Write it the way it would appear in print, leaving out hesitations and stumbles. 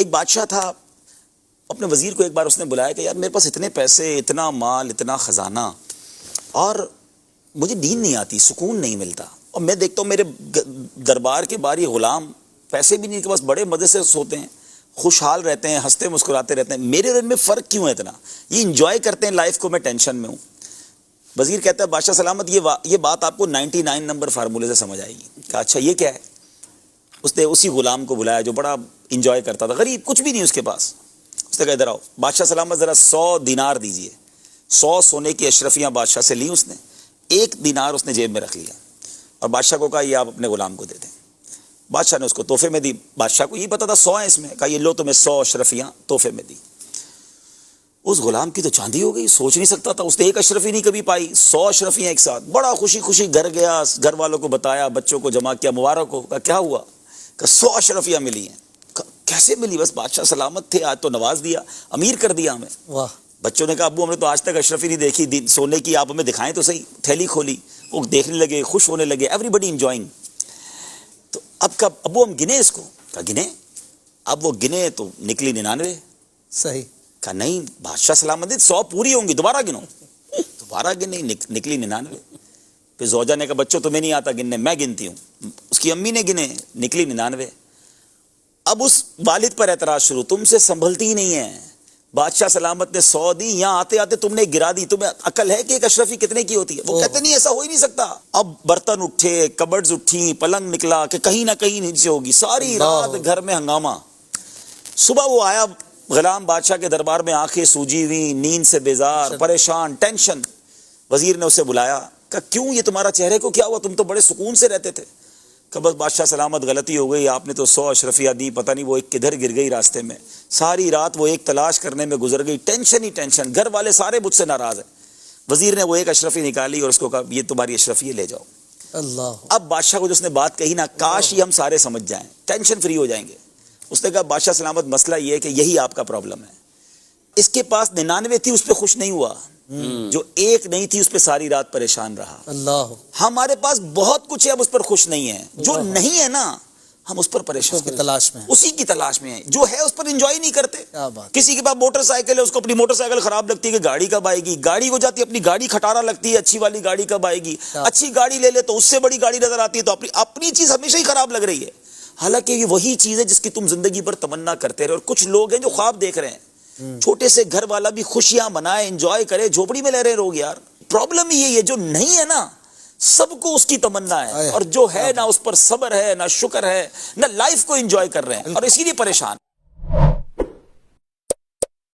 ایک بادشاہ تھا، اپنے وزیر کو ایک بار اس نے بلایا کہ یار میرے پاس اتنے پیسے، اتنا مال، اتنا خزانہ، اور مجھے نیند نہیں آتی، سکون نہیں ملتا، اور میں دیکھتا ہوں میرے دربار کے باہر یہ غلام پیسے بھی نہیں، ان کے پاس بڑے مزے سے سوتے ہیں، خوشحال رہتے ہیں، ہنستے مسکراتے رہتے ہیں، میرے اور ان میں فرق کیوں ہے اتنا؟ یہ انجوائے کرتے ہیں لائف کو، میں ٹینشن میں ہوں۔ وزیر کہتا ہے بادشاہ سلامت یہ بات آپ کو 99 نمبر فارمولے سے سمجھ آئے گی۔ کہا اچھا یہ کیا ہے؟ اس نے اسی غلام کو بلایا جو بڑا انجوائے کرتا تھا، غریب، کچھ بھی نہیں اس کے پاس۔ اس نے کہا ادھر آؤ بادشاہ سلامت، ذرا 100 دینار دیجئے۔ 100 سونے کی اشرفیاں بادشاہ سے لی اس نے، 1 دینار اس نے جیب میں رکھ لیا، اور بادشاہ کو کہا یہ آپ اپنے غلام کو دے دیں۔ بادشاہ نے اس کو تحفے میں دی، بادشاہ کو یہ پتا تھا 100 ہے اس میں، کہا یہ لو تمہیں 100 اشرفیاں تحفے میں دی۔ اس غلام کی تو چاندی ہو گئی، سوچ نہیں سکتا تھا، اس نے 1 اشرفی نہیں کبھی پائی، 100 اشرفیاں ایک ساتھ، بڑا خوشی خوشی گھر گیا، گھر والوں کو بتایا، بچوں کو جمع کیا، مبارک ہو۔ کہا کیا ہوا؟ کہ 100 اشرفیاں ملی ہیں۔ کیسے ملی؟ بس بادشاہ سلامت تھے، آج تو نواز دیا، امیر کر دیا ہمیں۔ واہ۔ بچوں نے کہا ابو ہم نے تو آج تک اشرفی نہیں دیکھی سونے کی، آپ ہمیں دکھائیں تو صحیح۔ تھیلی کھولی، وہ دیکھنے لگے، خوش ہونے لگے، ایوری بڈی انجوائنگ۔ تو اب کب ابو ہم گنے اس کو؟ کہا گنے؟ اب وہ گنے تو نکلی 99۔ صحیح۔ کہا نہیں بادشاہ سلامت 100 پوری ہوں گی، دوبارہ گنو۔ دوبارہ گنے، نکلی 99۔ پھر زوجہ نے کہا بچوں تمہیں نہیں آتا گننے، میں گنتی ہوں۔ اس کی امی نے گنے، نکلی 99۔ اب اس والد پر اعتراض شروع، تم سے سنبھلتی ہی نہیں ہے، بادشاہ سلامت نے 100 دی، یہاں آتے آتے تم نے گرا دی، تمہیں عقل ہے کہ ایک اشرفی کتنے کی ہوتی ہے؟ وہ کہتے نہیں ایسا ہو ہی نہیں سکتا۔ اب برتن اٹھے، کبڈز اٹھی، پلنگ نکلا کہ کہیں نہ کہیں نیچے ہوگی، ساری رات گھر میں ہنگامہ۔ صبح وہ آیا غلام بادشاہ کے دربار میں، آنکھیں سوجی ہوئی، نیند سے بیزار، پریشان، ٹینشن۔ وزیر نے اسے بلایا، کہا کیوں یہ تمہارا چہرے کو کیا ہوا؟ تم تو بڑے سکون سے رہتے تھے۔ کہ بس بادشاہ سلامت غلطی ہو گئی، آپ نے تو 100 اشرفیاں دی، پتہ نہیں وہ ایک کدھر گر گئی راستے میں، ساری رات وہ ایک تلاش کرنے میں گزر گئی، ٹینشن ہی ٹینشن، گھر والے سارے مجھ سے ناراض ہیں۔ وزیر نے وہ 1 اشرفی نکالی اور اس کو کہا یہ تمہاری اشرفی لے جاؤ۔ اللہ۔ اب بادشاہ کو جو اس نے بات کہی نا، کاش یہ ہم سارے سمجھ جائیں، ٹینشن فری ہو جائیں گے۔ اس نے کہا بادشاہ سلامت مسئلہ یہ ہے کہ یہی آپ کا پرابلم ہے، اس کے پاس 99 تھی، اس پہ خوش نہیں ہوا، جو 1 نہیں تھی اس پہ ساری رات پریشان رہا۔ اللہ۔ ہمارے پاس بہت کچھ ہے، اب اس پر خوش نہیں ہے، جو نہیں ہے نا ہم اس پر پریشان، اسی کی تلاش میں ہیں، جو ہے اس پر انجوائے نہیں کرتے۔ کسی کے پاس موٹر سائیکل ہے، اس کو اپنی موٹر سائیکل خراب لگتی ہے کہ گاڑی کب آئے گی، گاڑی ہو جاتی ہے اپنی گاڑی کھٹارا لگتی ہے، اچھی والی گاڑی کب آئے گی، اچھی گاڑی لے لے تو اس سے بڑی گاڑی نظر آتی ہے، تو اپنی چیز ہمیشہ ہی خراب لگ رہی ہے، حالانکہ یہ وہی چیز ہے جس کی تم زندگی پر تمنا کرتے رہے۔ اور کچھ لوگ ہیں جو خواب دیکھ رہے ہیں چھوٹے سے گھر والا بھی خوشیاں منائے، انجوائے کرے، جھوپڑی میں رہ رہے لوگ یار۔ پرابلم یہ ہے جو نہیں ہے نا سب کو اس کی تمنا ہے، اور جو ہے نہ اس پر صبر ہے، نہ شکر ہے، نہ لائف کو انجوائے کر رہے ہیں، اور اسی لیے پریشان۔